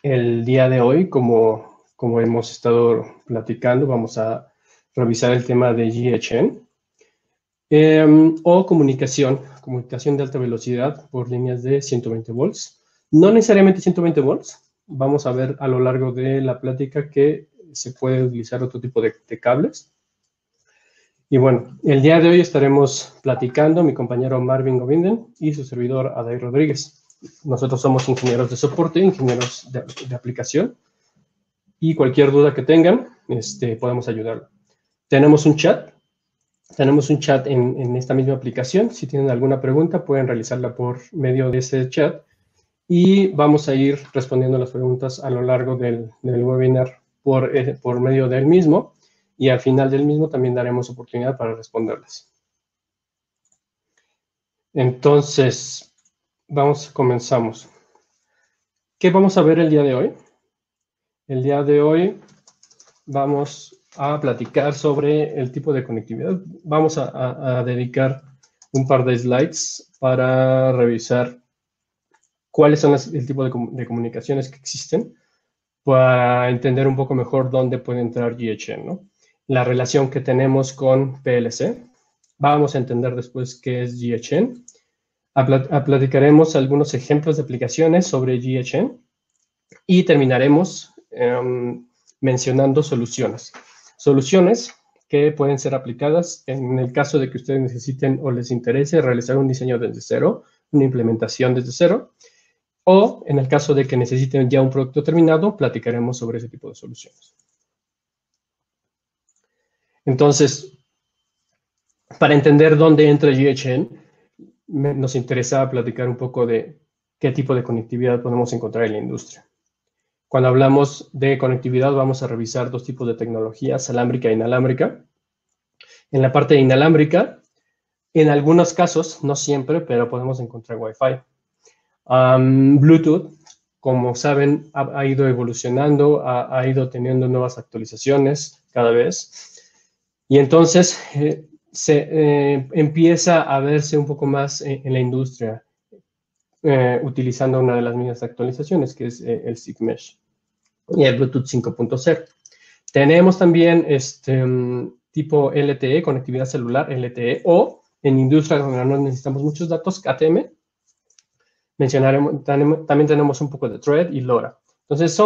El día de hoy, como hemos estado platicando, vamos a revisar el tema de GHN o comunicación de alta velocidad por líneas de 120 volts. No necesariamente 120 volts. Vamos a ver a lo largo de la plática que se puede utilizar otro tipo de cables. Y bueno, el día de hoy estaremos platicando mi compañero Marvin Govinden y su servidor Adair Rodríguez. Nosotros somos ingenieros de soporte, ingenieros de aplicación, y cualquier duda que tengan, podemos ayudarlo. Tenemos un chat en esta misma aplicación. Si tienen alguna pregunta, pueden realizarla por medio de ese chat y vamos a ir respondiendo las preguntas a lo largo del webinar por medio del mismo, y al final del mismo también daremos oportunidad para responderlas. Entonces, comenzamos. ¿Qué vamos a ver el día de hoy? El día de hoy vamos a platicar sobre el tipo de conectividad. Vamos a dedicar un par de slides para revisar cuáles son el tipo de comunicaciones que existen para entender un poco mejor dónde puede entrar GHN, ¿no? La relación que tenemos con PLC. Vamos a entender después qué es GHN. Platicaremos algunos ejemplos de aplicaciones sobre GHN y terminaremos mencionando soluciones. Soluciones que pueden ser aplicadas en el caso de que ustedes necesiten o les interese realizar un diseño desde cero, una implementación desde cero, o en el caso de que necesiten ya un producto terminado, platicaremos sobre ese tipo de soluciones. Entonces, para entender dónde entra GHN, nos interesa platicar un poco de qué tipo de conectividad podemos encontrar en la industria. Cuando hablamos de conectividad, vamos a revisar dos tipos de tecnologías, alámbrica e inalámbrica. En la parte inalámbrica, en algunos casos, no siempre, pero podemos encontrar Wi-Fi. Bluetooth, como saben, ha ido evolucionando, ha ido teniendo nuevas actualizaciones cada vez. Y entonces empieza a verse un poco más en la industria, utilizando una de las mismas actualizaciones, que es el SIG-Mesh y el Bluetooth 5.0. Tenemos también tipo LTE, conectividad celular LTE, o en industria donde no necesitamos muchos datos, KTM. También tenemos un poco de Thread y LoRa. Entonces,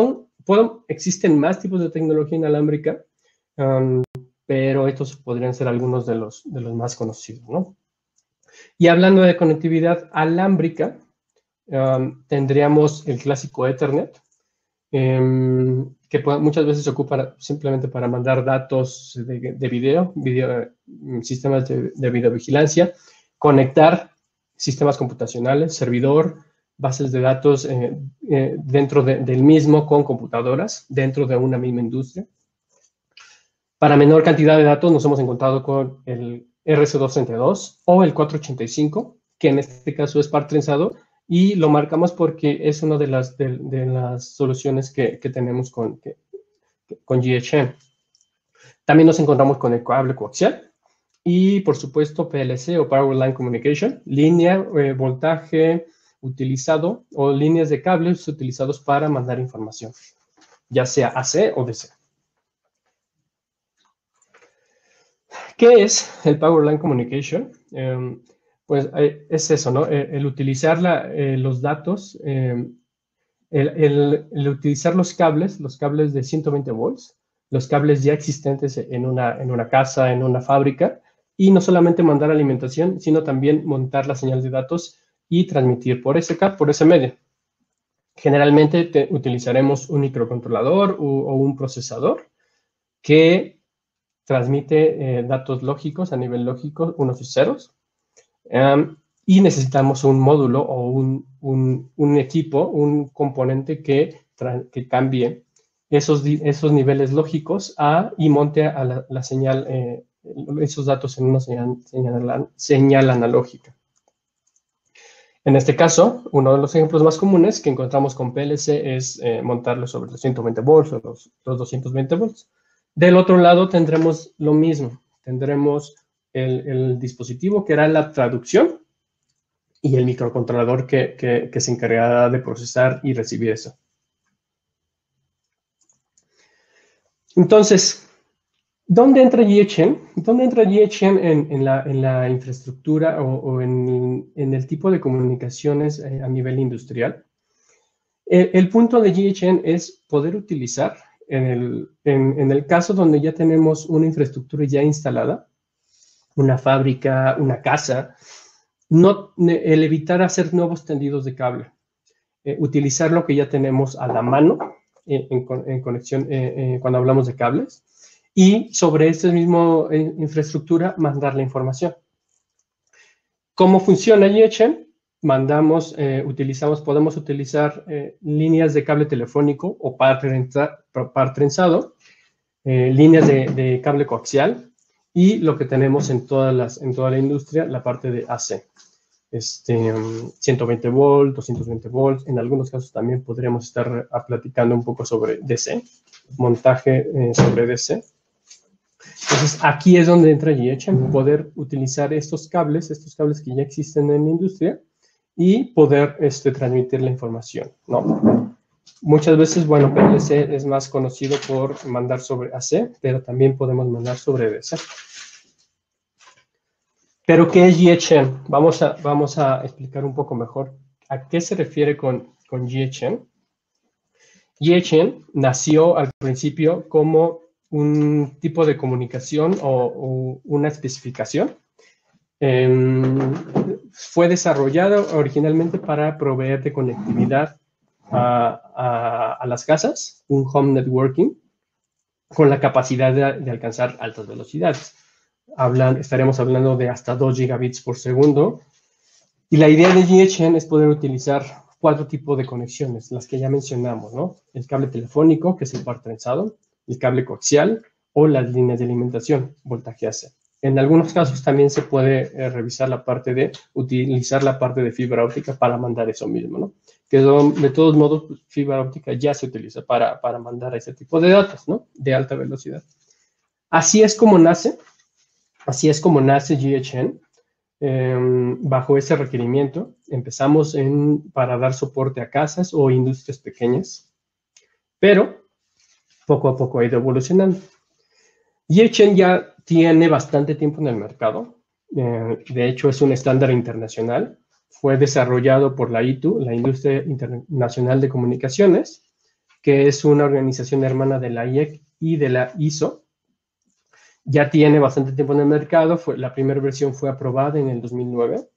existen más tipos de tecnología inalámbrica, pero estos podrían ser algunos de los más conocidos, ¿no? Y hablando de conectividad alámbrica, tendríamos el clásico Ethernet, que muchas veces se ocupa simplemente para mandar datos de video, sistemas de videovigilancia, conectar sistemas computacionales, servidor, bases de datos dentro del mismo con computadoras, dentro de una misma industria. Para menor cantidad de datos nos hemos encontrado con el RC232 o el 485, que en este caso es par trenzado, y lo marcamos porque es una de las soluciones que tenemos con GHN. También nos encontramos con el cable coaxial y, por supuesto, PLC o Power Line Communication, línea, voltaje utilizado o líneas de cables utilizados para mandar información, ya sea AC o DC. ¿Qué es el Power Line Communication? Pues es eso, ¿no? El utilizar los datos, el utilizar los cables de 120 volts, los cables ya existentes en una casa, en una fábrica, y no solamente mandar alimentación, sino también montar la señal de datos y transmitir por ese medio. Generalmente utilizaremos un microcontrolador o un procesador que transmite datos lógicos a nivel lógico, unos y ceros. Y necesitamos un módulo o un equipo, un componente que cambie esos niveles lógicos y monte a la señal, esos datos en una señal analógica. En este caso, uno de los ejemplos más comunes que encontramos con PLC es montarlo sobre los 120 volts o los 220 volts. Del otro lado tendremos lo mismo. Tendremos el dispositivo que era la traducción y el microcontrolador que se encargaba de procesar y recibir eso. Entonces, ¿dónde entra GHN? ¿Dónde entra GHN en la infraestructura o en el tipo de comunicaciones a nivel industrial? El punto de GHN es poder utilizar, en el caso donde ya tenemos una infraestructura ya instalada, una fábrica, una casa, el evitar hacer nuevos tendidos de cable, utilizar lo que ya tenemos a la mano en conexión cuando hablamos de cables, y sobre esta misma infraestructura mandar la información. ¿Cómo funciona GHN? Podemos utilizar líneas de cable telefónico o par trenzado, líneas de cable coaxial y lo que tenemos en toda la industria, la parte de AC. 120 volts, 220 volts. En algunos casos también podríamos estar platicando un poco sobre DC, montaje sobre DC. Entonces, aquí es donde entra GHN, poder utilizar estos cables que ya existen en la industria y poder transmitir la información, ¿no? Muchas veces, bueno, PLC es más conocido por mandar sobre AC, pero también podemos mandar sobre DC. ¿Pero qué es GHN? Vamos a explicar un poco mejor a qué se refiere con GHN. GHN nació al principio como un tipo de comunicación o una especificación. Fue desarrollado originalmente para proveer de conectividad a las casas, un home networking, con la capacidad de alcanzar altas velocidades. Estaremos hablando de hasta 2 gigabits por segundo. Y la idea de GHN es poder utilizar 4 tipos de conexiones, las que ya mencionamos, ¿no? El cable telefónico, que es el par trenzado, el cable coaxial o las líneas de alimentación, voltaje AC. En algunos casos también se puede utilizar la parte de fibra óptica para mandar eso mismo, ¿no? Que de todos modos, pues, fibra óptica ya se utiliza para mandar ese tipo de datos, ¿no? De alta velocidad. Así es como nace GHN. Bajo ese requerimiento, empezamos para dar soporte a casas o industrias pequeñas, pero poco a poco ha ido evolucionando. GHN ya tiene bastante tiempo en el mercado. De hecho, es un estándar internacional. Fue desarrollado por la ITU, la Industria Internacional de Comunicaciones, que es una organización hermana de la IEC y de la ISO. Ya tiene bastante tiempo en el mercado. La primera versión fue aprobada en el 2009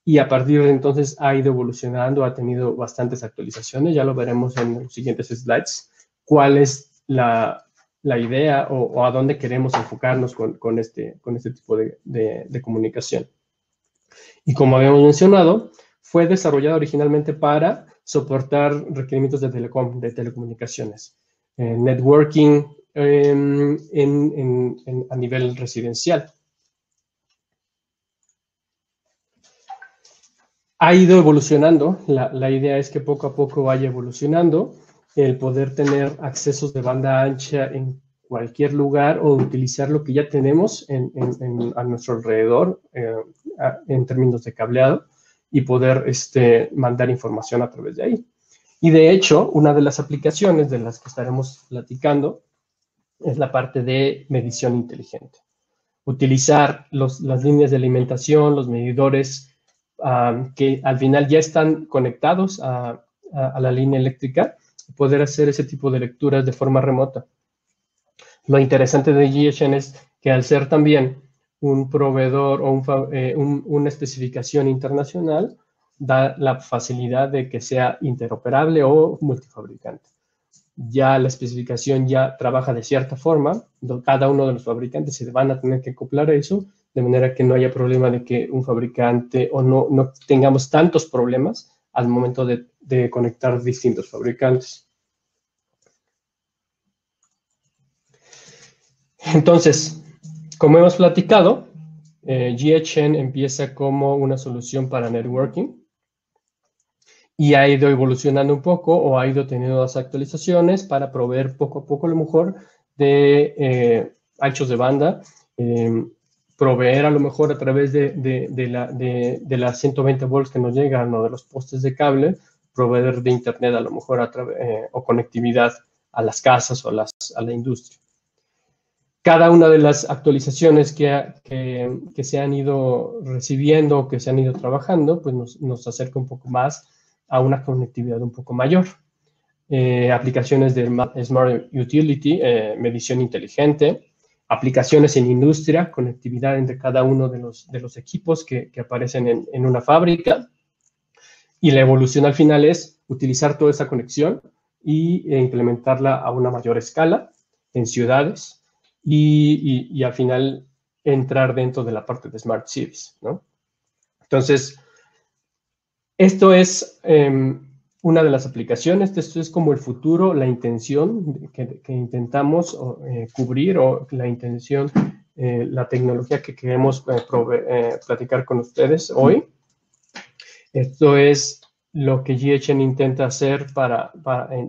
y a partir de entonces ha ido evolucionando, ha tenido bastantes actualizaciones. Ya lo veremos en los siguientes slides. ¿Cuál es la idea o a dónde queremos enfocarnos con este tipo de comunicación? Y como habíamos mencionado, fue desarrollado originalmente para soportar requerimientos de telecomunicaciones, networking a nivel residencial. Ha ido evolucionando. La idea es que poco a poco vaya evolucionando el poder tener accesos de banda ancha en cualquier lugar o utilizar lo que ya tenemos a nuestro alrededor en términos de cableado y poder mandar información a través de ahí. Y de hecho, una de las aplicaciones de las que estaremos platicando es la parte de medición inteligente. Utilizar las líneas de alimentación, los medidores que al final ya están conectados a la línea eléctrica, poder hacer ese tipo de lecturas de forma remota. Lo interesante de GHN es que al ser también un proveedor o una especificación internacional, da la facilidad de que sea interoperable o multifabricante. Ya la especificación ya trabaja de cierta forma, cada uno de los fabricantes se van a tener que acoplar a eso, de manera que no haya problema de que un fabricante o no tengamos tantos problemas al momento de conectar distintos fabricantes. Entonces, como hemos platicado, GHN empieza como una solución para networking y ha ido evolucionando un poco o ha ido teniendo las actualizaciones para proveer poco a poco a lo mejor de anchos de banda proveer a lo mejor a través de las 120 volts que nos llegan o de los postes de cable, proveer de internet a lo mejor o conectividad a las casas o a la industria. Cada una de las actualizaciones que se han ido recibiendo, que se han ido trabajando, pues nos acerca un poco más a una conectividad un poco mayor. Aplicaciones de Smart Utility, medición inteligente, aplicaciones en industria, conectividad entre cada uno de los equipos que aparecen en una fábrica. Y la evolución al final es utilizar toda esa conexión e implementarla a una mayor escala en ciudades y al final entrar dentro de la parte de Smart Cities, ¿no? Entonces, esto es una de las aplicaciones. Esto es como el futuro, la intención que intentamos cubrir, o la intención, la tecnología que queremos platicar con ustedes hoy. Esto es lo que GHN intenta hacer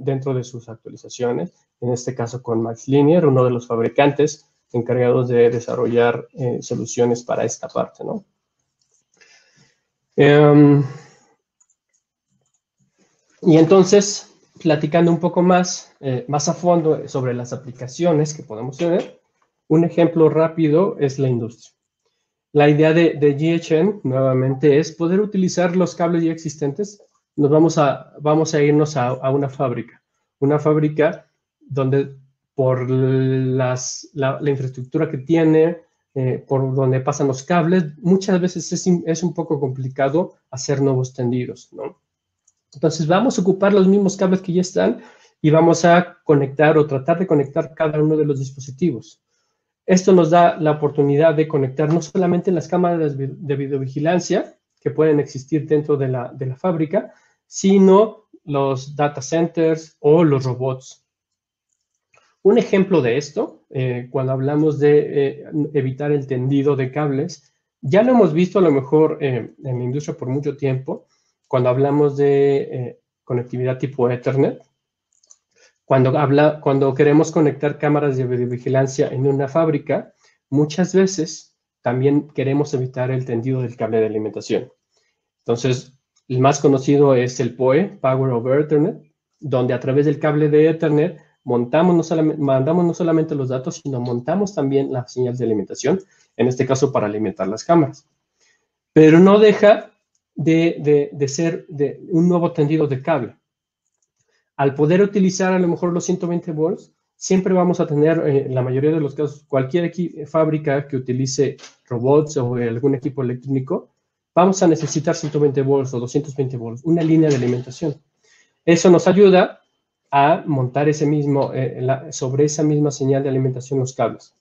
dentro de sus actualizaciones, en este caso con MaxLinear, uno de los fabricantes encargados de desarrollar soluciones para esta parte, ¿no? Y entonces, platicando un poco más a fondo sobre las aplicaciones que podemos tener, un ejemplo rápido es la industria. La idea de GHN, nuevamente, es poder utilizar los cables ya existentes. Vamos a irnos a una fábrica donde por la infraestructura que tiene, por donde pasan los cables, muchas veces es un poco complicado hacer nuevos tendidos, ¿no? Entonces vamos a ocupar los mismos cables que ya están y vamos a conectar o tratar de conectar cada uno de los dispositivos. Esto nos da la oportunidad de conectar no solamente las cámaras de videovigilancia que pueden existir dentro de la fábrica, sino los data centers o los robots. Un ejemplo de esto, cuando hablamos de evitar el tendido de cables, ya lo hemos visto a lo mejor en la industria por mucho tiempo, cuando hablamos de conectividad tipo Ethernet. Cuando queremos conectar cámaras de videovigilancia en una fábrica, muchas veces también queremos evitar el tendido del cable de alimentación. Entonces, el más conocido es el PoE, Power over Ethernet, donde a través del cable de Ethernet mandamos no solamente los datos, sino montamos también la señal de alimentación, en este caso para alimentar las cámaras. Pero no deja de ser un nuevo tendido de cable. Al poder utilizar a lo mejor los 120 volts, siempre vamos a tener, en la mayoría de los casos, cualquier fábrica que utilice robots o algún equipo electrónico, vamos a necesitar 120 volts o 220 volts, una línea de alimentación. Eso nos ayuda a montar sobre esa misma señal de alimentación los cables.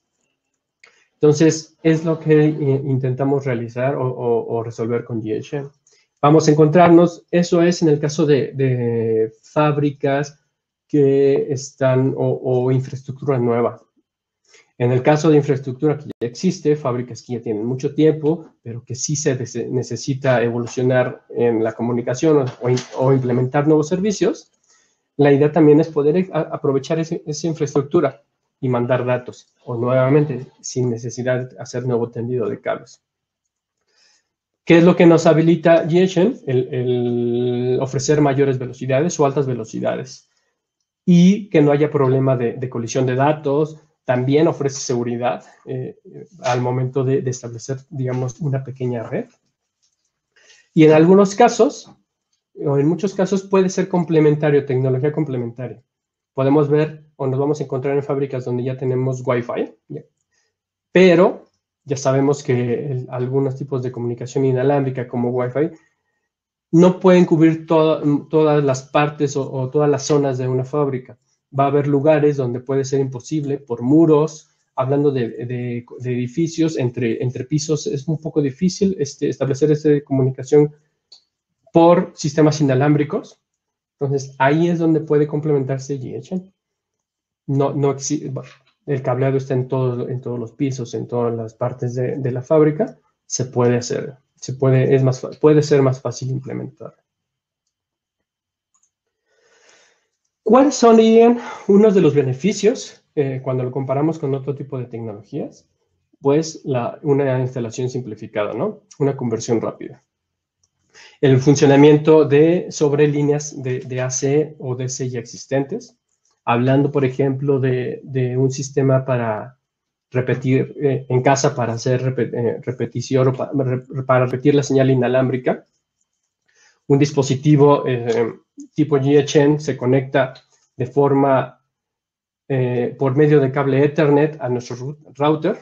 Entonces, es lo que intentamos realizar o resolver con GHN. Vamos a encontrarnos, eso es en el caso de fábricas que están, o infraestructura nueva. En el caso de infraestructura que ya existe, fábricas que ya tienen mucho tiempo, pero que sí se necesita evolucionar en la comunicación o implementar nuevos servicios, la idea también es poder aprovechar esa infraestructura y mandar datos, o nuevamente, sin necesidad de hacer nuevo tendido de cables. ¿Qué es lo que nos habilita GHN? El ofrecer mayores velocidades o altas velocidades y que no haya problema de colisión de datos. También ofrece seguridad al momento de establecer, digamos, una pequeña red. Y en algunos casos, o en muchos casos, puede ser complementario, tecnología complementaria. Podemos ver o nos vamos a encontrar en fábricas donde ya tenemos Wi-Fi, pero ya sabemos que algunos tipos de comunicación inalámbrica como Wi-Fi no pueden cubrir todas las partes o todas las zonas de una fábrica. Va a haber lugares donde puede ser imposible por muros. Hablando de edificios, entre pisos, es un poco difícil establecer esta comunicación por sistemas inalámbricos. Entonces, ahí es donde puede complementarse GHN. El cableado está en todos los pisos, en todas las partes de la fábrica. Se puede hacer, puede ser más fácil implementar. ¿Cuáles son, Ian, unos de los beneficios cuando lo comparamos con otro tipo de tecnologías? pues una instalación simplificada, ¿no? Una conversión rápida. El funcionamiento sobre líneas de AC o DC ya existentes, hablando, por ejemplo, de un sistema para repetir en casa, para hacer repetición o para repetir la señal inalámbrica. Un dispositivo tipo GHN se conecta de forma por medio de cable Ethernet a nuestro router.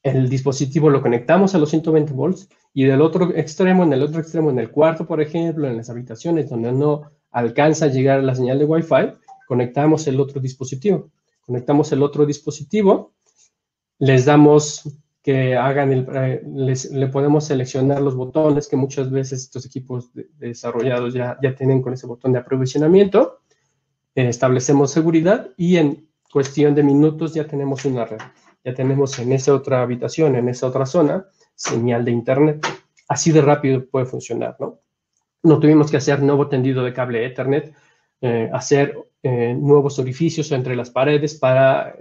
El dispositivo lo conectamos a los 120 volts y del otro extremo, en el cuarto, por ejemplo, en las habitaciones donde no alcanza a llegar la señal de Wi-Fi, conectamos el otro dispositivo. Conectamos el otro dispositivo, les damos que hagan le podemos seleccionar los botones que muchas veces estos equipos desarrollados ya tienen con ese botón de aprovisionamiento. Establecemos seguridad y en cuestión de minutos ya tenemos una red. Ya tenemos en esa otra habitación, en esa otra zona, señal de internet. Así de rápido puede funcionar, ¿no? No tuvimos que hacer nuevo tendido de cable Ethernet, hacer nuevos orificios entre las paredes para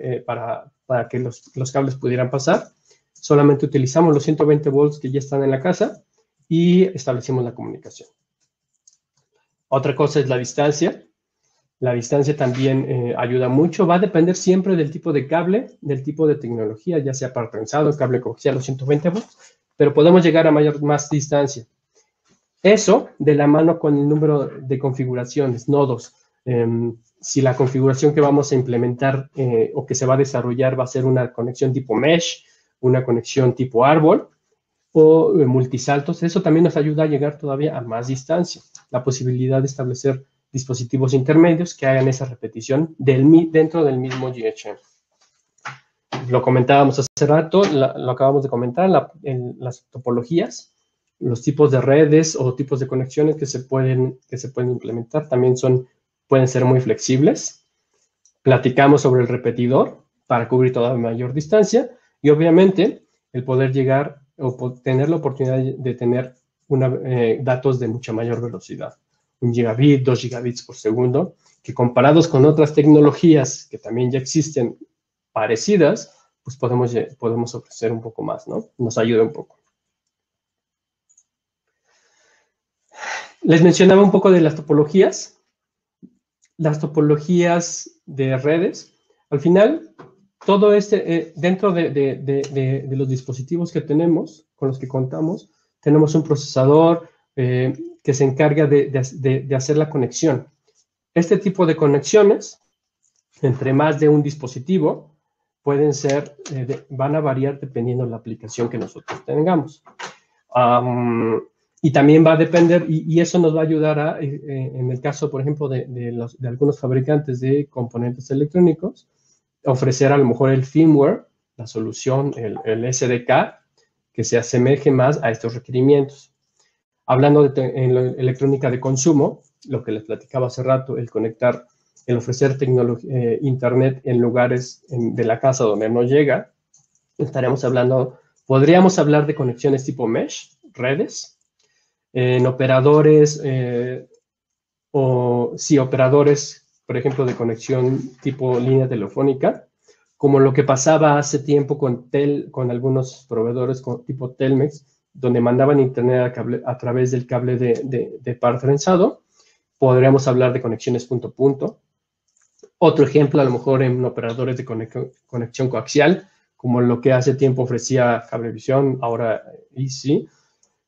que los cables pudieran pasar. Solamente utilizamos los 120 volts que ya están en la casa y establecimos la comunicación. Otra cosa es la distancia. La distancia también ayuda mucho. Va a depender siempre del tipo de cable, del tipo de tecnología, ya sea par trenzado, cable coaxial o 120 volts, pero podemos llegar a más distancia. Eso de la mano con el número de configuraciones, nodos. Si la configuración que vamos a implementar o que se va a desarrollar va a ser una conexión tipo mesh, una conexión tipo árbol o multisaltos, eso también nos ayuda a llegar todavía a más distancia. La posibilidad de establecer dispositivos intermedios que hagan esa repetición dentro del mismo GHN. Lo comentábamos hace rato, lo acabamos de comentar, las topologías, los tipos de redes o tipos de conexiones que se pueden implementar también pueden ser muy flexibles. Platicamos sobre el repetidor para cubrir toda mayor distancia y obviamente el poder llegar o tener la oportunidad de tener datos de mucha mayor velocidad. 1 gigabit, 2 gigabits por segundo, que comparados con otras tecnologías que también ya existen parecidas, pues podemos ofrecer un poco más, ¿no? Nos ayuda un poco. Les mencionaba un poco de las topologías. Las topologías de redes. Al final, todo dentro de los dispositivos que tenemos, con los que contamos, tenemos un procesador que se encarga de hacer la conexión. Este tipo de conexiones, entre más de un dispositivo, van a variar dependiendo de la aplicación que nosotros tengamos. Y también va a depender, y eso nos va a ayudar en el caso, por ejemplo, de algunos fabricantes de componentes electrónicos, ofrecer a lo mejor el firmware, la solución, el SDK, que se asemeje más a estos requerimientos. Hablando en la electrónica de consumo, lo que les platicaba hace rato, el ofrecer internet en lugares de la casa donde no llega, podríamos hablar de conexiones tipo mesh, redes, en operadores, operadores, por ejemplo, de conexión tipo línea telefónica, como lo que pasaba hace tiempo con algunos proveedores tipo Telmex, donde mandaban internet a través del cable de par trenzado. Podríamos hablar de conexiones punto a punto. Otro ejemplo, a lo mejor en operadores de conexión coaxial, como lo que hace tiempo ofrecía Cablevisión, ahora Easy,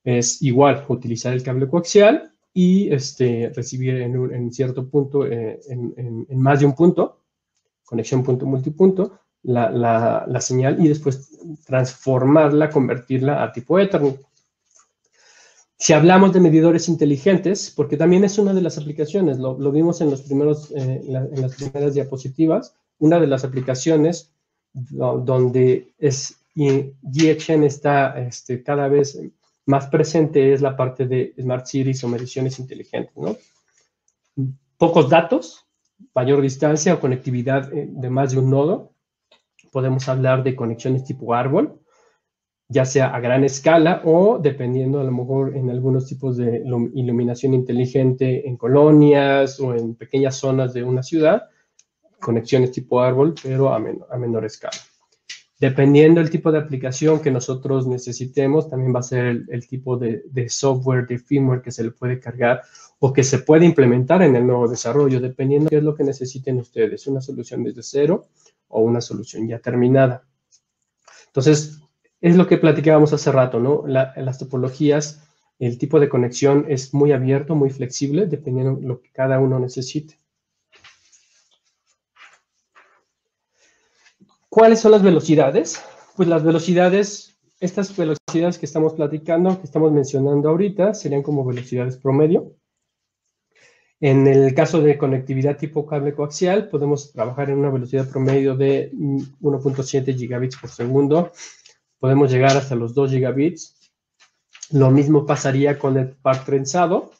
es igual, utilizar el cable coaxial y recibir en cierto punto, en más de un punto, conexión punto multipunto, la señal y después transformarla, convertirla a tipo Ethernet. Si hablamos de medidores inteligentes, porque también es una de las aplicaciones, lo vimos en las primeras diapositivas, una de las aplicaciones donde GHN está cada vez más presente es la parte de Smart Cities o mediciones inteligentes, ¿no? Pocos datos, mayor distancia o conectividad de más de un nodo. Podemos hablar de conexiones tipo árbol, ya sea a gran escala o dependiendo a lo mejor en algunos tipos de iluminación inteligente en colonias o en pequeñas zonas de una ciudad, conexiones tipo árbol, pero a menor escala. Dependiendo del tipo de aplicación que nosotros necesitemos, también va a ser el tipo de software, de firmware que se le puede cargar o que se puede implementar en el nuevo desarrollo, dependiendo de qué es lo que necesiten ustedes, una solución desde cero o una solución ya terminada. Entonces, es lo que platicábamos hace rato, ¿no? Las topologías, el tipo de conexión es muy abierto, muy flexible, dependiendo de lo que cada uno necesite. ¿Cuáles son las velocidades? Pues las velocidades, estas velocidades que estamos platicando, que estamos mencionando ahorita, serían como velocidades promedio. En el caso de conectividad tipo cable coaxial, podemos trabajar en una velocidad promedio de 1.7 gigabits por segundo. Podemos llegar hasta los 2 gigabits. Lo mismo pasaría con el par trenzado.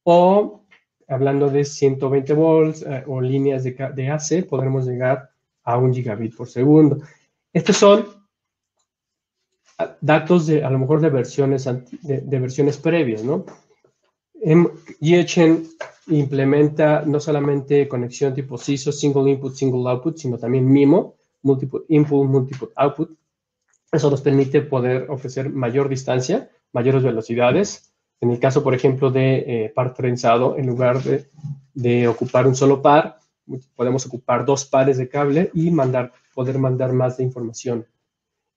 O, hablando de 120 volts o líneas de AC, podremos llegar a 1 gigabit por segundo. Estos son datos a lo mejor de versiones, de versiones previas, ¿no? GHN implementa no solamente conexión tipo SISO, Single Input, Single Output, sino también MIMO, Multiple Input, Multiple Output. Eso nos permite poder ofrecer mayor distancia, mayores velocidades. En el caso, por ejemplo, de par trenzado, en lugar de ocupar un solo par, podemos ocupar 2 pares de cable y poder mandar más de información.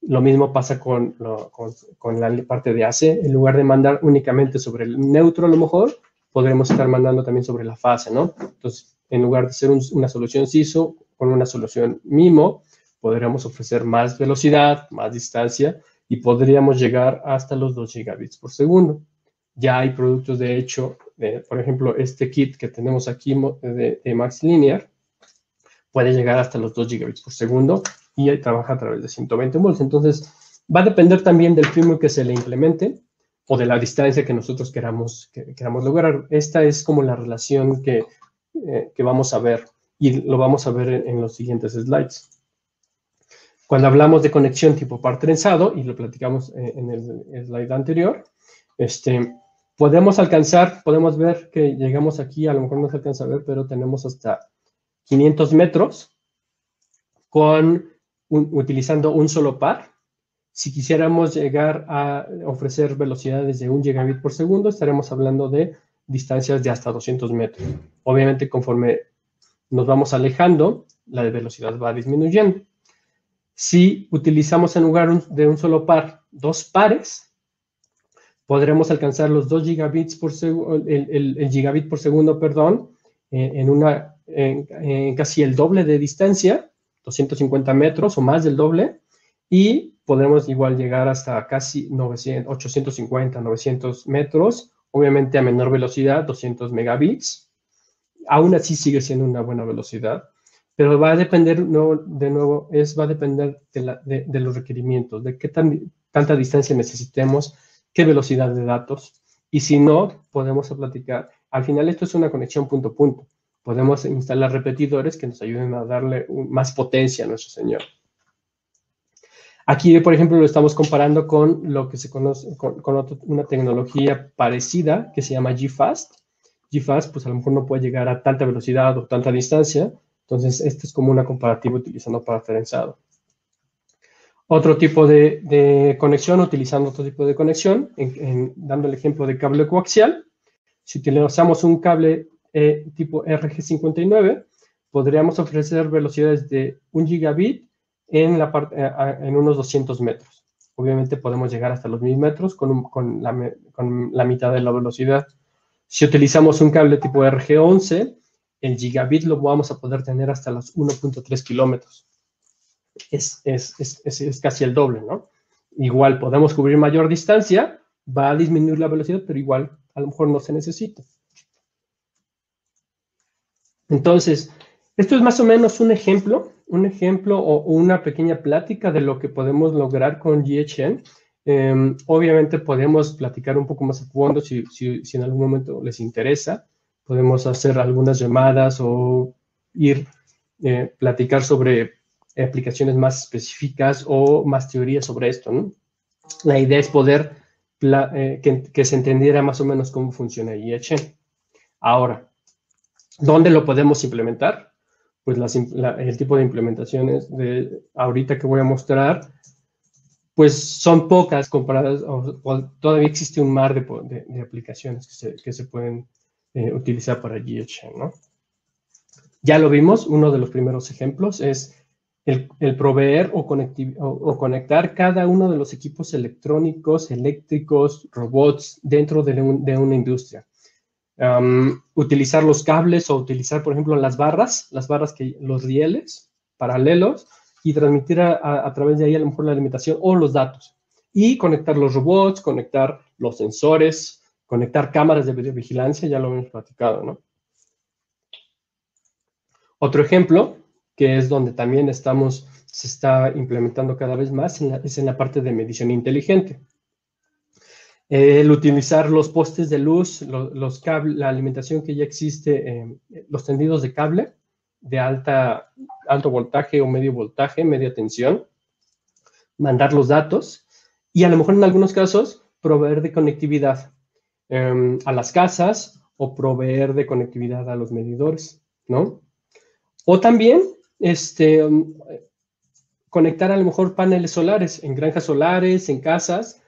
Lo mismo pasa con la parte de AC. En lugar de mandar únicamente sobre el neutro, a lo mejor, podremos estar mandando también sobre la fase, ¿no? Entonces, en lugar de ser una solución SISO, con una solución MIMO, podríamos ofrecer más velocidad, más distancia, y podríamos llegar hasta los 2 gigabits por segundo. Ya hay productos, de hecho, por ejemplo, este kit que tenemos aquí de MaxLinear, puede llegar hasta los 2 gigabits por segundo y trabaja a través de 120 volts. Entonces, va a depender también del firmware que se le implemente o de la distancia que nosotros queramos lograr. Esta es como la relación que vamos a ver y lo vamos a ver en los siguientes slides. Cuando hablamos de conexión tipo par trenzado, y lo platicamos en el slide anterior, podemos ver que llegamos aquí, a lo mejor no se alcanza a ver, pero tenemos hasta 500 metros utilizando un solo par. Si quisiéramos llegar a ofrecer velocidades de 1 gigabit por segundo, estaremos hablando de distancias de hasta 200 metros. Obviamente, conforme nos vamos alejando, la velocidad va disminuyendo. Si utilizamos en lugar de un solo par, 2 pares, podremos alcanzar los 2 gigabits por segundo, el gigabit por segundo, perdón, en casi el doble de distancia, 250 metros o más del doble, y podremos igual llegar hasta casi 850, 900 metros, obviamente a menor velocidad, 200 megabits. Aún así sigue siendo una buena velocidad, pero va a depender, va a depender de los requerimientos, de qué tanta distancia necesitemos, qué velocidad de datos, y si no, podemos platicar. Al final esto es una conexión punto a punto. Podemos instalar repetidores que nos ayuden a darle más potencia a nuestro señal. Aquí, por ejemplo, lo estamos comparando con lo que se conoce, con una tecnología parecida que se llama GFast. GFast, pues a lo mejor no puede llegar a tanta velocidad o tanta distancia. Entonces, esto es como una comparativa utilizando par trenzado. Otro tipo de conexión, utilizando otro tipo de conexión, dando el ejemplo de cable coaxial. Si utilizamos un cable tipo RG59, podríamos ofrecer velocidades de 1 gigabit en unos 200 metros. Obviamente podemos llegar hasta los 1000 metros con la mitad de la velocidad. Si utilizamos un cable tipo RG11, el gigabit lo vamos a poder tener hasta los 1.3 kilómetros. Es casi el doble, ¿no? Igual podemos cubrir mayor distancia, va a disminuir la velocidad, pero igual a lo mejor no se necesita. Entonces, esto es más o menos un ejemplo o una pequeña plática de lo que podemos lograr con GHN. Obviamente podemos platicar un poco más a fondo si en algún momento les interesa. Podemos hacer algunas llamadas o platicar sobre aplicaciones más específicas o más teorías sobre esto, ¿no? La idea es poder que se entendiera más o menos cómo funciona GHN. Ahora, ¿dónde lo podemos implementar? pues el tipo de implementaciones de ahorita que voy a mostrar, pues son pocas comparadas, o todavía existe un mar de aplicaciones que se pueden utilizar para GHN, ¿no? Ya lo vimos, uno de los primeros ejemplos es el proveer o conectar cada uno de los equipos electrónicos, eléctricos, robots dentro de una industria. Utilizar los cables o utilizar, por ejemplo, las barras, los rieles paralelos y transmitir a través de ahí a lo mejor la alimentación o los datos. Y conectar los robots, conectar los sensores, conectar cámaras de videovigilancia, ya lo hemos platicado, ¿no? Otro ejemplo, que es donde también se está implementando cada vez más, es en la parte de medición inteligente. El utilizar los postes de luz, los cables, la alimentación que ya existe, los tendidos de cable de alto voltaje o medio voltaje, media tensión, mandar los datos y a lo mejor en algunos casos proveer de conectividad a las casas o proveer de conectividad a los medidores, ¿no? O también conectar a lo mejor paneles solares en granjas solares, en casas,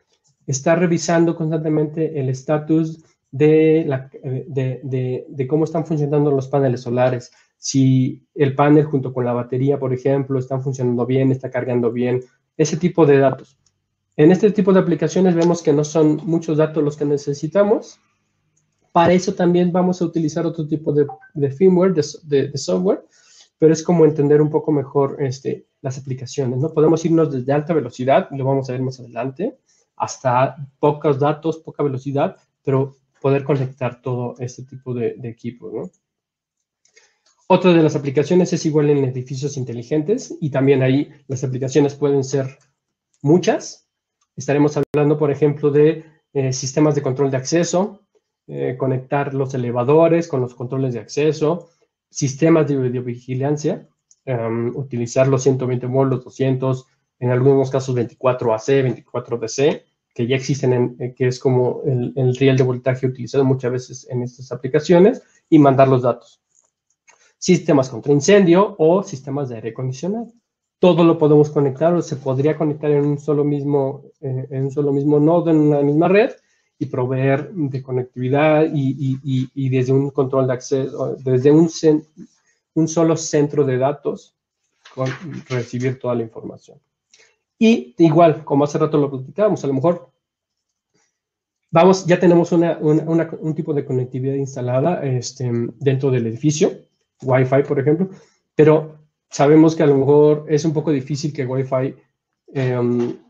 estar revisando constantemente el estatus de cómo están funcionando los paneles solares. Si el panel junto con la batería, por ejemplo, están funcionando bien, está cargando bien, ese tipo de datos. En este tipo de aplicaciones vemos que no son muchos datos los que necesitamos. Para eso también vamos a utilizar otro tipo de firmware, de software, pero es como entender un poco mejor las aplicaciones, ¿no? Podemos irnos desde alta velocidad, lo vamos a ver más adelante, hasta pocos datos, poca velocidad, pero poder conectar todo este tipo de equipos, ¿no? Otra de las aplicaciones es igual en edificios inteligentes y también ahí las aplicaciones pueden ser muchas. Estaremos hablando, por ejemplo, de sistemas de control de acceso, conectar los elevadores con los controles de acceso, sistemas de videovigilancia, utilizar los 120 volts, los 200, en algunos casos 24AC, 24DC, que ya existen, que es como el riel de voltaje utilizado muchas veces en estas aplicaciones, y mandar los datos. Sistemas contra incendio o sistemas de aire acondicionado. Todo lo podemos conectar o se podría conectar en un solo mismo nodo, en una misma red, y proveer de conectividad y desde un control de acceso, desde un solo centro de datos, recibir toda la información. Y igual, como hace rato lo platicábamos, a lo mejor ya tenemos un tipo de conectividad instalada dentro del edificio, Wi-Fi, por ejemplo, pero sabemos que a lo mejor es un poco difícil que Wi-Fi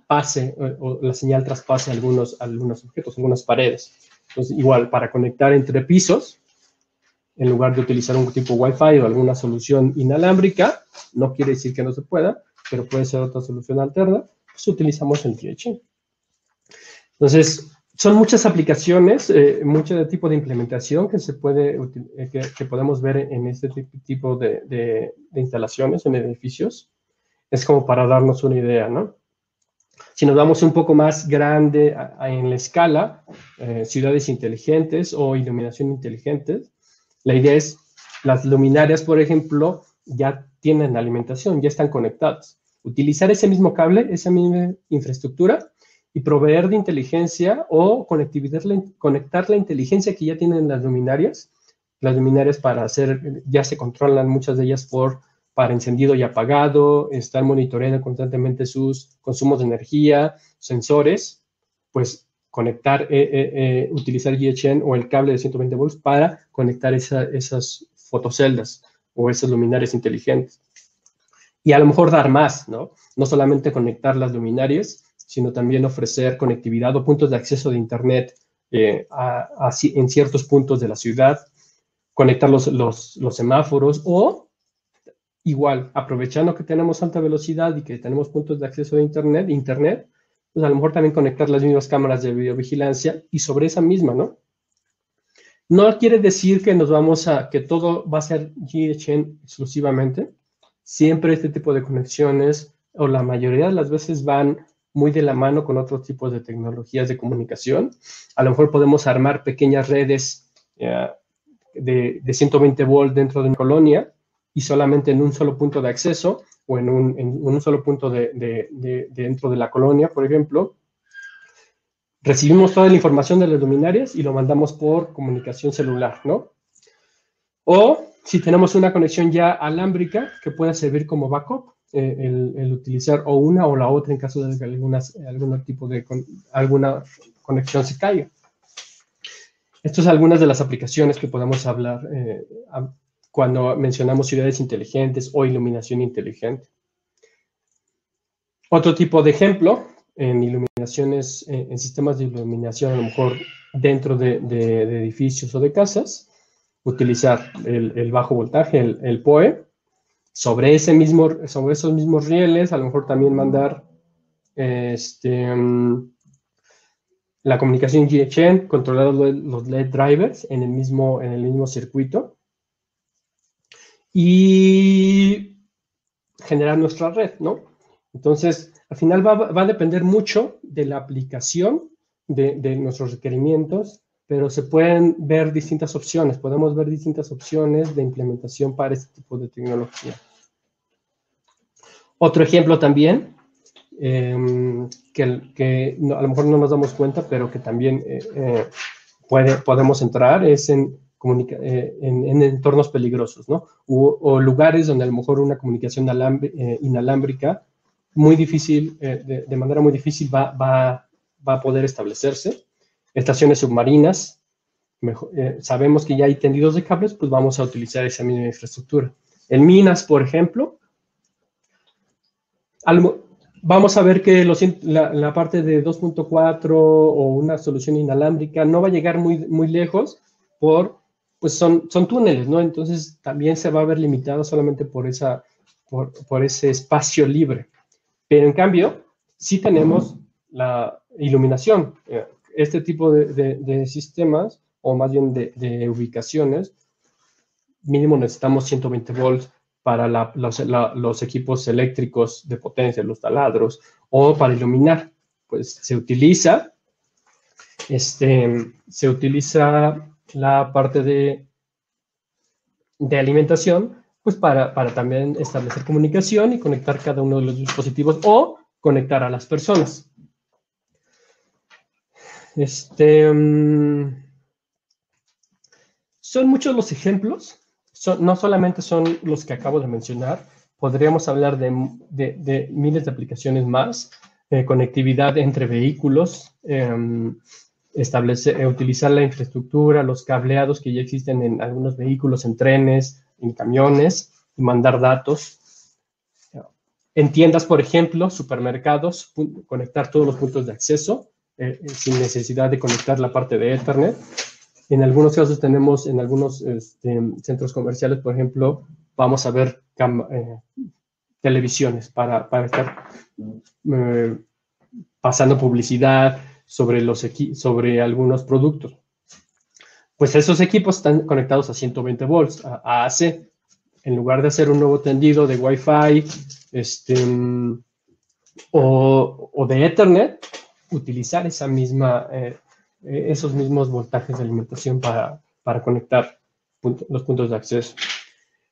pase o la señal traspase algunos objetos, algunas paredes. Entonces, igual, para conectar entre pisos, en lugar de utilizar un tipo Wi-Fi o alguna solución inalámbrica, no quiere decir que no se pueda, pero puede ser otra solución alterna, pues utilizamos el GHN. Entonces, son muchas aplicaciones, mucho tipo de implementación que que podemos ver en este tipo de instalaciones en edificios. Es como para darnos una idea, ¿no? Si nos vamos un poco más grande en la escala, ciudades inteligentes o iluminación inteligente, la idea es, las luminarias, por ejemplo, ya tienen alimentación, ya están conectadas. Utilizar ese mismo cable, esa misma infraestructura y proveer de inteligencia o conectar la inteligencia que ya tienen las luminarias. Las luminarias ya se controlan muchas de ellas para encendido y apagado, estar monitoreando constantemente sus consumos de energía, sensores, pues utilizar GHN o el cable de 120 volts para conectar esas fotoceldas o esas luminarias inteligentes. Y a lo mejor dar más, ¿no? No solamente conectar las luminarias, sino también ofrecer conectividad o puntos de acceso de Internet en ciertos puntos de la ciudad, conectar los semáforos o, igual, aprovechando que tenemos alta velocidad y que tenemos puntos de acceso de Internet, pues a lo mejor también conectar las mismas cámaras de videovigilancia y sobre esa misma, ¿no? No quiere decir que que todo va a ser GHN exclusivamente. Siempre este tipo de conexiones, o la mayoría de las veces, van muy de la mano con otros tipos de tecnologías de comunicación. A lo mejor podemos armar pequeñas redes de 120 volts dentro de una colonia y solamente en un solo punto de acceso o en un solo punto dentro de la colonia, por ejemplo, recibimos toda la información de las luminarias y lo mandamos por comunicación celular, ¿no? O si tenemos una conexión ya alámbrica que pueda servir como backup, el utilizar o una o la otra en caso de que alguna conexión se caiga. Estas son algunas de las aplicaciones que podemos hablar cuando mencionamos ciudades inteligentes o iluminación inteligente. Otro tipo de ejemplo en iluminaciones, en sistemas de iluminación, a lo mejor dentro de edificios o de casas, utilizar el bajo voltaje, el PoE, sobre esos mismos rieles, a lo mejor también mandar la comunicación GHN, controlar los LED drivers en el mismo circuito y generar nuestra red, ¿no? Entonces, al final va a depender mucho de la aplicación de nuestros requerimientos, pero se pueden ver distintas opciones, podemos ver distintas opciones de implementación para este tipo de tecnología. Otro ejemplo también, que a lo mejor no nos damos cuenta, pero que también podemos entrar, es en entornos peligrosos, ¿no? O lugares donde a lo mejor una comunicación inalámbrica muy difícil, de manera muy difícil va a poder establecerse. Estaciones submarinas, sabemos que ya hay tendidos de cables, pues vamos a utilizar esa misma infraestructura. En minas, por ejemplo, vamos a ver que la parte de 2.4 o una solución inalámbrica no va a llegar muy lejos pues son túneles, ¿no? Entonces también se va a ver limitado solamente por ese espacio libre. Pero en cambio, sí tenemos la iluminación. Este tipo de sistemas, o más bien de ubicaciones, mínimo necesitamos 120 volts para los equipos eléctricos de potencia, los taladros, o para iluminar. Pues se utiliza la parte de alimentación, pues para también establecer comunicación y conectar cada uno de los dispositivos o conectar a las personas. Son muchos los ejemplos, no solamente son los que acabo de mencionar, podríamos hablar de miles de aplicaciones más, conectividad entre vehículos, utilizar la infraestructura, los cableados que ya existen en algunos vehículos, en trenes, en camiones, y mandar datos. En tiendas, por ejemplo, supermercados, conectar todos los puntos de acceso sin necesidad de conectar la parte de Ethernet. En algunos casos tenemos, en algunos centros comerciales, por ejemplo, vamos a ver televisiones para estar pasando publicidad sobre algunos productos. Pues esos equipos están conectados a 120 volts, a AC. En lugar de hacer un nuevo tendido de Wi-Fi o de Ethernet, utilizar esos mismos voltajes de alimentación para conectar los puntos de acceso.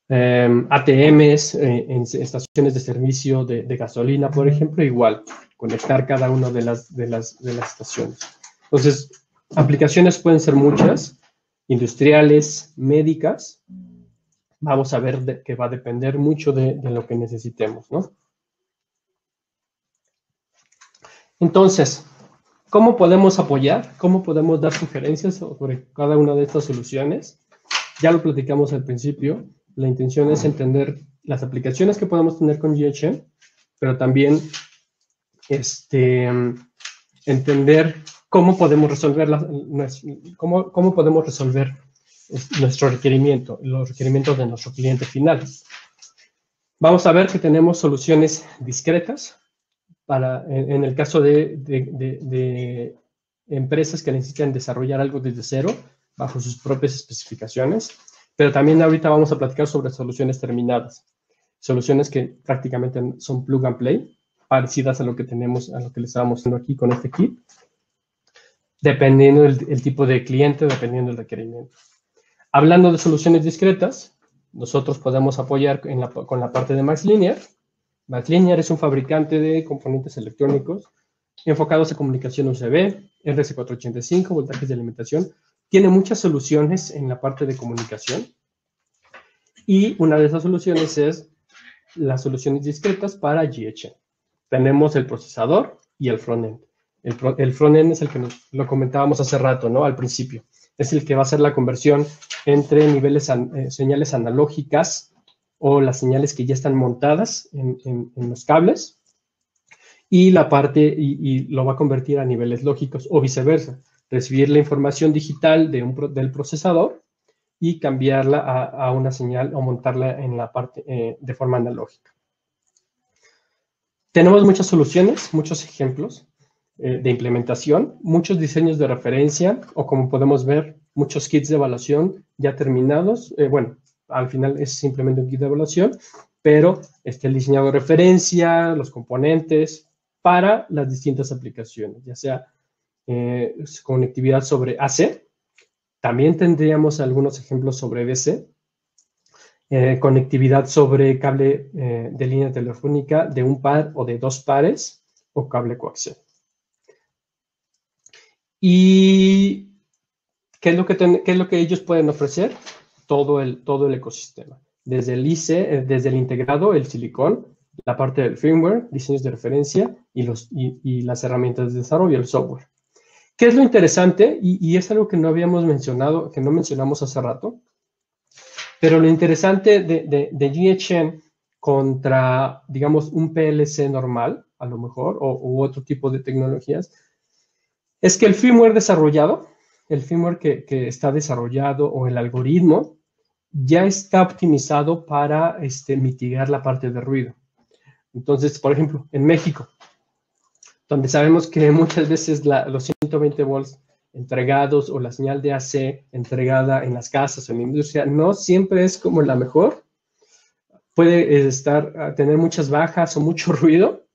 ATMs en estaciones de servicio de gasolina, por ejemplo, igual, conectar cada una de las estaciones. Entonces, aplicaciones pueden ser muchas, industriales, médicas. Vamos a ver que va a depender mucho de lo que necesitemos, ¿no? Entonces, ¿cómo podemos apoyar? ¿Cómo podemos dar sugerencias sobre cada una de estas soluciones? Ya lo platicamos al principio. La intención es entender las aplicaciones que podemos tener con GHN, pero también entender cómo podemos resolver nuestro requerimiento, los requerimientos de nuestro cliente final. Vamos a ver que tenemos soluciones discretas en el caso de empresas que necesitan desarrollar algo desde cero, bajo sus propias especificaciones, pero también ahorita vamos a platicar sobre soluciones terminadas, soluciones que prácticamente son plug and play, parecidas a lo que tenemos, a lo que les estábamos haciendo aquí con este kit, dependiendo el tipo de cliente, dependiendo del requerimiento. Hablando de soluciones discretas, nosotros podemos apoyar con la parte de MaxLinear. MaxLinear es un fabricante de componentes electrónicos enfocados a comunicación USB, RS485, voltajes de alimentación. Tiene muchas soluciones en la parte de comunicación. Y una de esas soluciones es las soluciones discretas para GHN. Tenemos el procesador y el frontend. El frontend es el que lo comentábamos hace rato, ¿no? Al principio. Es el que va a hacer la conversión entre niveles, señales analógicas o las señales que ya están montadas en los cables y la parte, y lo va a convertir a niveles lógicos o viceversa. Recibir la información digital del procesador y cambiarla a una señal o montarla en la parte de forma analógica. Tenemos muchas soluciones, muchos ejemplos de implementación, muchos diseños de referencia o como podemos ver, muchos kits de evaluación ya terminados. Bueno, al final es simplemente un kit de evaluación, pero el diseñado de referencia, los componentes para las distintas aplicaciones, ya sea conectividad sobre AC. También tendríamos algunos ejemplos sobre DC, conectividad sobre cable de línea telefónica de un par o de dos pares o cable coaxial. ¿Y qué es lo que ellos pueden ofrecer? Todo el ecosistema. Desde el IC, desde el integrado, el silicón, la parte del firmware, diseños de referencia y las herramientas de desarrollo, el software. ¿Qué es lo interesante? Y es algo que no habíamos mencionado, que no mencionamos hace rato, pero lo interesante de GHN contra, digamos, un PLC normal, a lo mejor, u otro tipo de tecnologías, es que el firmware desarrollado, el firmware que está desarrollado o el algoritmo, ya está optimizado para mitigar la parte de ruido. Entonces, por ejemplo, en México, donde sabemos que muchas veces los 120 volts entregados o la señal de AC entregada en las casas o en la industria no siempre es como la mejor. Puede tener muchas bajas o mucho ruido.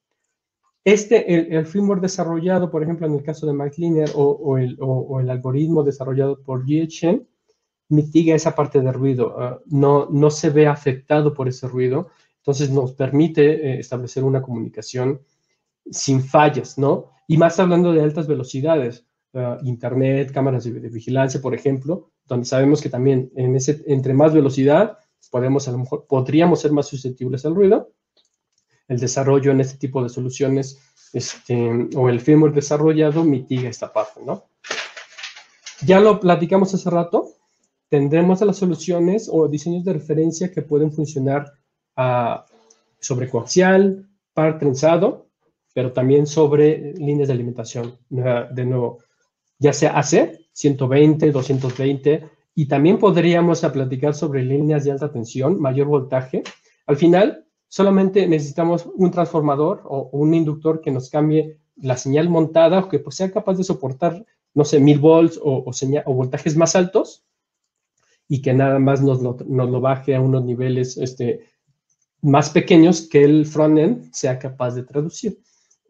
El firmware desarrollado, por ejemplo, en el caso de MaxLinear o el algoritmo desarrollado por GHN, mitiga esa parte de ruido. No se ve afectado por ese ruido. Entonces nos permite establecer una comunicación sin fallas, ¿no? Y más hablando de altas velocidades, internet, cámaras de vigilancia, por ejemplo, donde sabemos que también entre más velocidad podríamos ser más susceptibles al ruido. El desarrollo en este tipo de soluciones o el firmware desarrollado mitiga esta parte, ¿no? Ya lo platicamos hace rato, tendremos las soluciones o diseños de referencia que pueden funcionar sobre coaxial, par trenzado, pero también sobre líneas de alimentación, de nuevo, ya sea AC, 120, 220, y también podríamos platicar sobre líneas de alta tensión, mayor voltaje. Al final, solamente necesitamos un transformador o un inductor que nos cambie la señal montada o que pues, sea capaz de soportar, no sé, 1000 volts o voltajes más altos y que nada más nos lo baje a unos niveles más pequeños que el frontend sea capaz de traducir.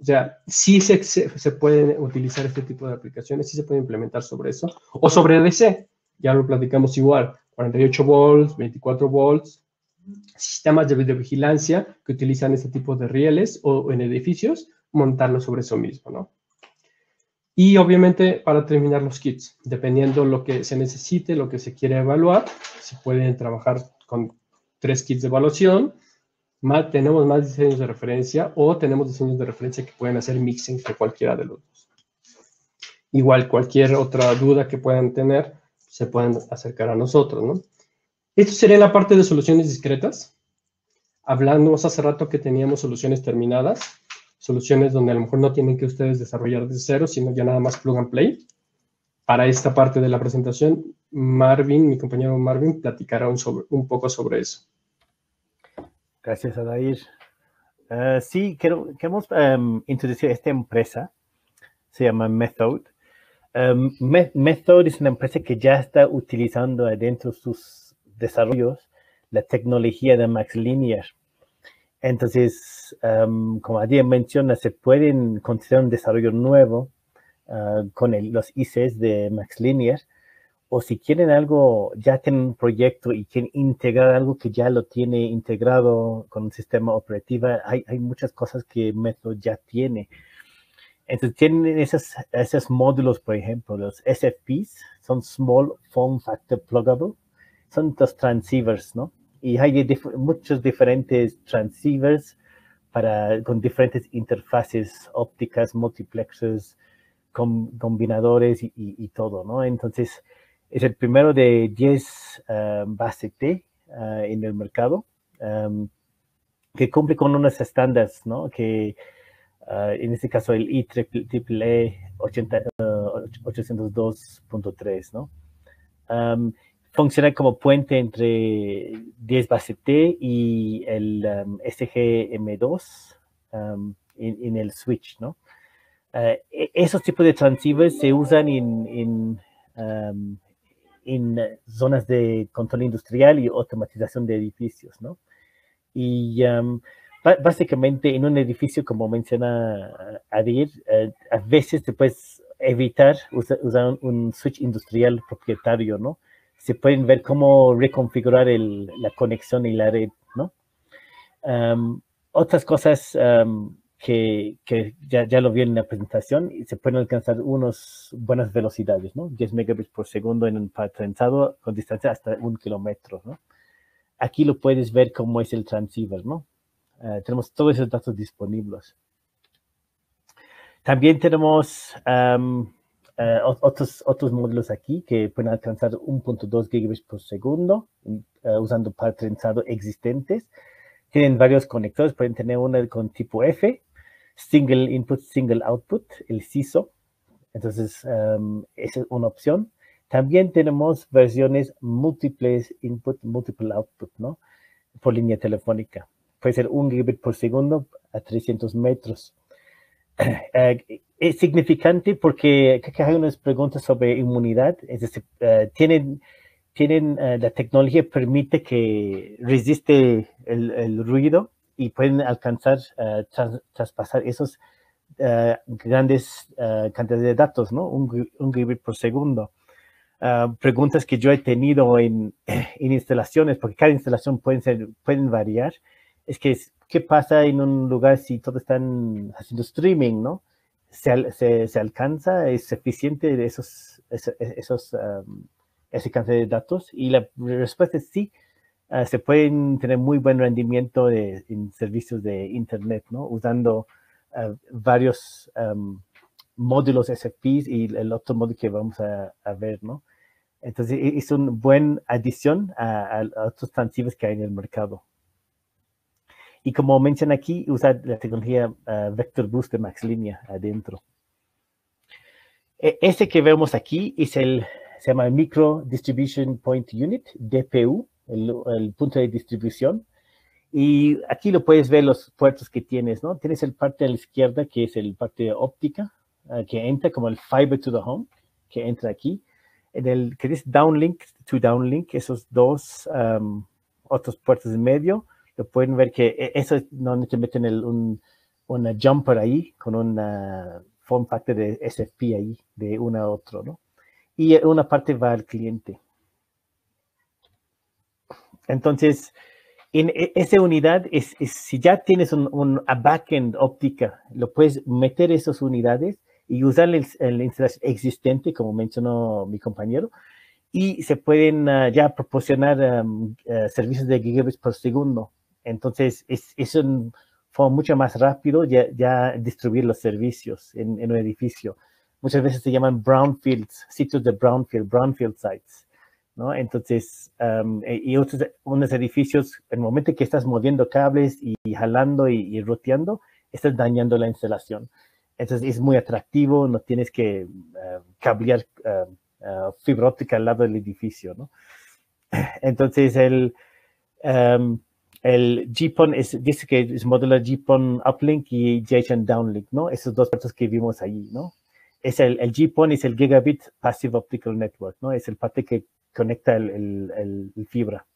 O sea, sí se pueden utilizar este tipo de aplicaciones, sí se puede implementar sobre eso. O sobre DC, ya lo platicamos igual, 48 volts, 24 volts, sistemas de videovigilancia que utilizan este tipo de rieles o en edificios, montarlo sobre eso mismo, ¿no? Y obviamente para terminar los kits, dependiendo lo que se necesite, lo que se quiere evaluar, se pueden trabajar con 3 kits de evaluación, tenemos más diseños de referencia o tenemos diseños de referencia que pueden hacer mixing de cualquiera de los dos. Igual, cualquier otra duda que puedan tener, se pueden acercar a nosotros, ¿no? Esto sería la parte de soluciones discretas. Hablamos hace rato que teníamos soluciones terminadas, soluciones donde a lo mejor no tienen que ustedes desarrollar desde cero, sino ya nada más plug and play. Para esta parte de la presentación, mi compañero Marvin, platicará un poco sobre eso. Gracias, Adair. Sí, queremos introducir esta empresa, se llama Methode. Methode es una empresa que ya está utilizando dentro de sus desarrollos la tecnología de MaxLinear. Entonces, como Adair menciona, se pueden considerar un desarrollo nuevo con los ICs de MaxLinear o si quieren algo, ya tienen un proyecto y quieren integrar algo que ya lo tiene integrado con un sistema operativo, hay muchas cosas que Method ya tiene. Entonces tienen esos módulos, por ejemplo, los SFPs, son Small Form Factor Pluggable, son los transceivers, ¿no? Y hay muchos diferentes transceivers con diferentes interfaces ópticas, multiplexers, combinadores y todo, ¿no? Entonces, es el primero de 10 base T en el mercado, que cumple con unos estándares, ¿no? Que en este caso el IEEE 802.3, ¿no? Funciona como puente entre 10 base T y el SGM2 en el switch, ¿no? Esos tipos de transceivers se usan en zonas de control industrial y automatización de edificios, ¿no? Y básicamente en un edificio, como menciona Adir, a veces te puedes evitar usar un switch industrial propietario, ¿no? Se pueden ver cómo reconfigurar la conexión y la red, ¿no? Otras cosas que ya lo vi en la presentación, y se pueden alcanzar unas buenas velocidades, ¿no? 10 megabits por segundo en un par trenzado con distancia hasta 1 kilómetro, ¿no? Aquí lo puedes ver cómo es el transceiver, ¿no? Tenemos todos esos datos disponibles. También tenemos otros módulos aquí que pueden alcanzar 1.2 gigabits por segundo usando par trenzado existentes. Tienen varios conectores, pueden tener uno con tipo F, Single Input, Single Output, el SISO. Entonces, esa es una opción. También tenemos versiones múltiples input, multiple output, ¿no? Por línea telefónica. Puede ser 1 gigabit por segundo a 300 metros. Es significante porque hay unas preguntas sobre inmunidad. Es decir, la tecnología permite que resiste el ruido y pueden alcanzar, traspasar esos grandes cantidades de datos, ¿no? Un gigabit por segundo. Preguntas que yo he tenido en instalaciones, porque cada instalación pueden variar, es que ¿qué pasa en un lugar si todos están haciendo streaming, ¿no? ¿Se alcanza? ¿Es eficiente ese cantidad de datos? Y la respuesta es sí. Se pueden tener muy buen rendimiento en servicios de Internet, ¿no? Usando varios módulos SFPs y el otro módulo que vamos a ver, ¿no? Entonces, es una buena adición a otros transceivers que hay en el mercado. Y como menciona aquí, usa la tecnología Vector Boost de MaxLinear adentro. Este que vemos aquí se llama Micro Distribution Point Unit, DPU, el punto de distribución. Y aquí lo puedes ver los puertos que tienes, ¿no? Tienes el parte a la izquierda, que es el parte óptica, que entra como el Fiber to the Home, que entra aquí. En el que dice Downlink to Downlink, esos dos otros puertos en medio, lo pueden ver que eso no te meten una jumper ahí, con una form factor de SFP ahí, de uno a otro, ¿no? Y una parte va al cliente. Entonces, en esa unidad, si ya tienes una backend óptica, lo puedes meter esas unidades y usar la instalación existente, como mencionó mi compañero, y se pueden ya proporcionar servicios de gigabits por segundo. Entonces, es un forma mucho más rápido ya distribuir los servicios en un edificio. Muchas veces se llaman brownfields, sitios de brownfield sites, ¿no? Entonces, y unos edificios, en el momento que estás moviendo cables y jalando y roteando, estás dañando la instalación. Entonces, es muy atractivo, no tienes que cablear fibra óptica al lado del edificio, ¿no? Entonces, el GPON dice que es modular GPON uplink y JSON downlink, ¿no? Esos dos puertos que vimos ahí, ¿no? El GPON es el Gigabit Passive Optical Network, ¿no? Es el parte que conecta el fibra,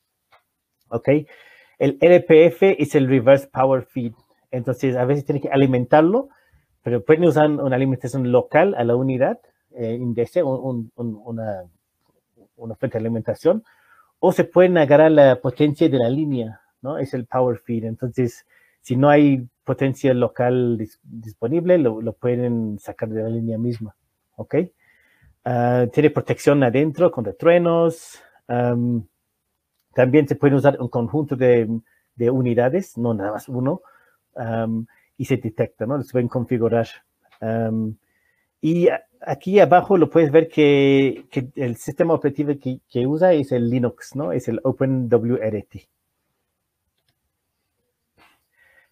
¿ok? El RPF es el Reverse Power Feed. Entonces, a veces tiene que alimentarlo, pero pueden usar una alimentación local a la unidad, una una fuente de alimentación, o se pueden agarrar la potencia de la línea, ¿no? Es el power feed. Entonces, si no hay potencia local disponible, lo pueden sacar de la línea misma, ¿ok? Tiene protección adentro contra truenos. También se puede usar un conjunto de unidades, no nada más uno, y se detecta, ¿no? Se pueden configurar. Y aquí abajo lo puedes ver que el sistema operativo que usa es el Linux, ¿no? Es el OpenWRT.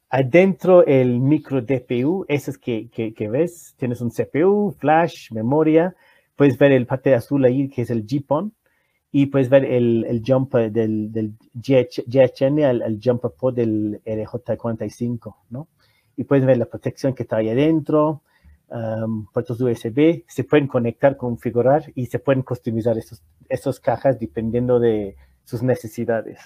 Adentro el micro DPU, esos que ves, tienes un CPU, flash, memoria, puedes ver el parte azul ahí que es el GPON, y puedes ver el jumper del GHN al jumper pod del RJ45, ¿no? Y puedes ver la protección que trae adentro, puertos USB, se pueden conectar, configurar y se pueden customizar esas cajas dependiendo de sus necesidades.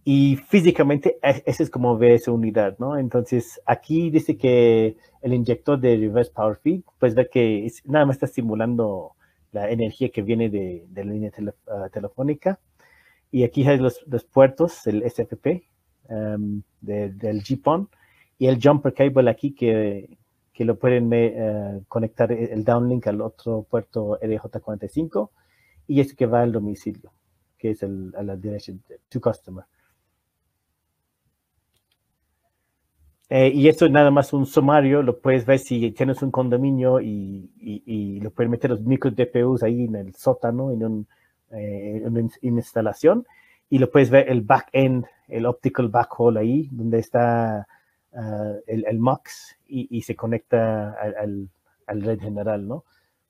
Y físicamente, ese es como ve esa unidad, ¿no? Entonces, aquí dice que el inyector de reverse power feed, pues ve que nada más está simulando la energía que viene de la línea telefónica. Y aquí hay los puertos, el SFP, del GPON, y el jumper cable aquí que lo pueden conectar el downlink al otro puerto RJ45, y este que va al domicilio, que es a la direction to customer. Y esto es nada más un sumario, lo puedes ver si tienes un condominio y lo puedes meter los micro DPUs ahí en el sótano, en una instalación, y lo puedes ver el back-end, el optical backhaul ahí, donde está el MUX y se conecta al red general, ¿no?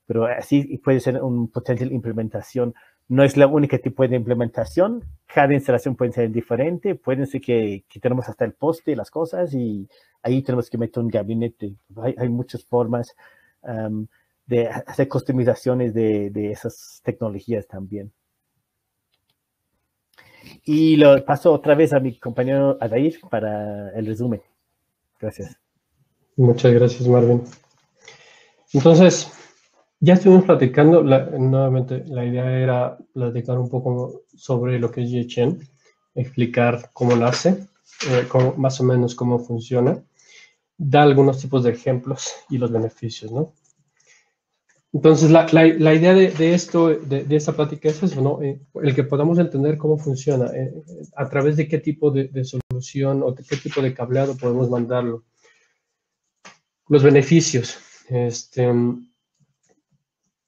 Pero así puede ser un potencial implementación. No es la única tipo de implementación. Cada instalación puede ser diferente. Puede ser que tenemos hasta el poste, las cosas, y ahí tenemos que meter un gabinete. Hay muchas formas de hacer customizaciones de esas tecnologías también. Y lo paso otra vez a mi compañero Adair para el resumen. Gracias. Muchas gracias, Marvin. Entonces, ya estuvimos platicando, nuevamente la idea era platicar un poco sobre lo que es GHN, explicar cómo nace, más o menos cómo funciona, da algunos tipos de ejemplos y los beneficios, ¿no? Entonces, la idea de esta plática es eso, ¿no? El que podamos entender cómo funciona, a través de qué tipo de solución o de qué tipo de cableado podemos mandarlo. Los beneficios,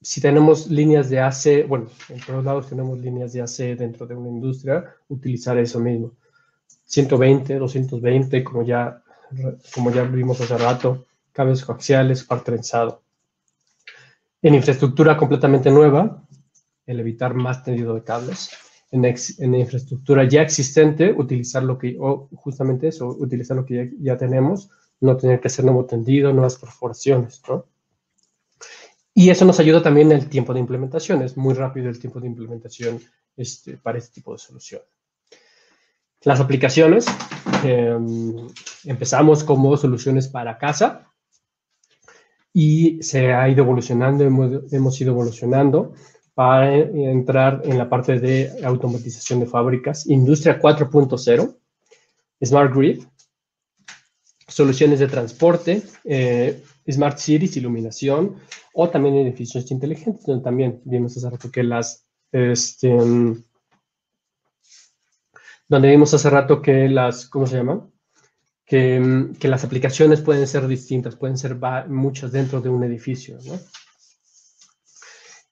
si tenemos líneas de AC, bueno, en todos lados tenemos líneas de AC dentro de una industria, utilizar eso mismo. 120, 220, como ya vimos hace rato, cables coaxiales, par trenzado. En infraestructura completamente nueva, el evitar más tendido de cables. En infraestructura ya existente, utilizar justamente eso, utilizar lo que ya tenemos, no tener que hacer nuevo tendido, nuevas perforaciones, ¿no? Y eso nos ayuda también en el tiempo de implementación. Es muy rápido el tiempo de implementación para este tipo de solución. Las aplicaciones. Empezamos como soluciones para casa y se ha ido evolucionando, hemos ido evolucionando para entrar en la parte de automatización de fábricas, Industria 4.0, Smart Grid, soluciones de transporte, Smart Cities, iluminación, o también edificios inteligentes, donde también vimos hace rato que ¿cómo se llama? Que las aplicaciones pueden ser distintas, pueden ser muchas dentro de un edificio, ¿no?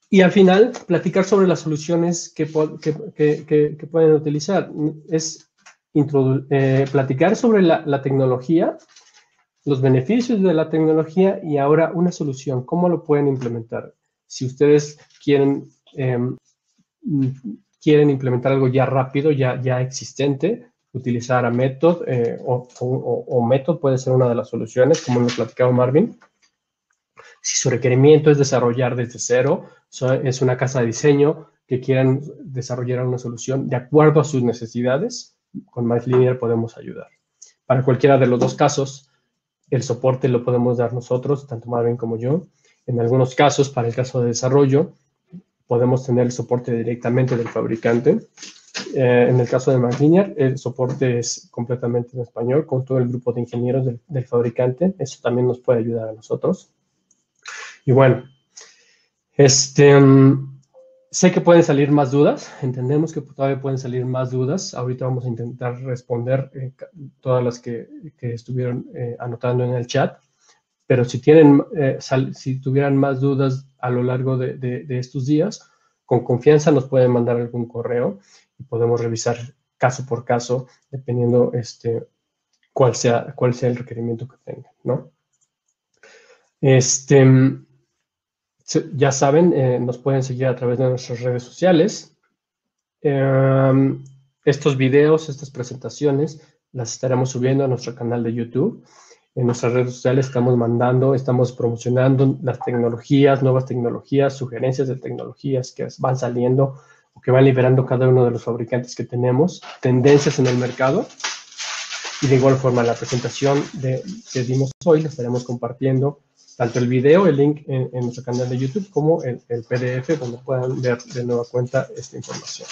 Y al final, platicar sobre las soluciones que pueden utilizar. Es platicar sobre la tecnología, los beneficios de la tecnología y ahora una solución, cómo lo pueden implementar. Si ustedes quieren implementar algo ya rápido, ya existente, utilizar a Method o Method puede ser una de las soluciones, como nos platicaba Marvin. Si su requerimiento es desarrollar desde cero, es una casa de diseño que quieran desarrollar una solución de acuerdo a sus necesidades, con MyLinear podemos ayudar. Para cualquiera de los dos casos, el soporte lo podemos dar nosotros, tanto Marvin como yo, En algunos casos, para el caso de desarrollo, podemos tener el soporte directamente del fabricante. En el caso de MaxLinear, el soporte es completamente en español, con todo el grupo de ingenieros del fabricante. Eso también nos puede ayudar a nosotros. Y bueno, sé que pueden salir más dudas. Entendemos que todavía pueden salir más dudas. Ahorita vamos a intentar responder todas las que estuvieron anotando en el chat. Pero si tuvieran más dudas a lo largo de estos días, con confianza nos pueden mandar algún correo y podemos revisar caso por caso, dependiendo cuál sea el requerimiento que tengan, ¿no? Ya saben, nos pueden seguir a través de nuestras redes sociales. Estos videos, estas presentaciones, las estaremos subiendo a nuestro canal de YouTube. En nuestras redes sociales estamos promocionando las tecnologías, nuevas tecnologías, sugerencias de tecnologías que van saliendo o que van liberando cada uno de los fabricantes que tenemos, tendencias en el mercado. Y de igual forma, la presentación que dimos hoy la estaremos compartiendo, tanto el video, el link en nuestro canal de YouTube, como el PDF, donde puedan ver de nueva cuenta esta información.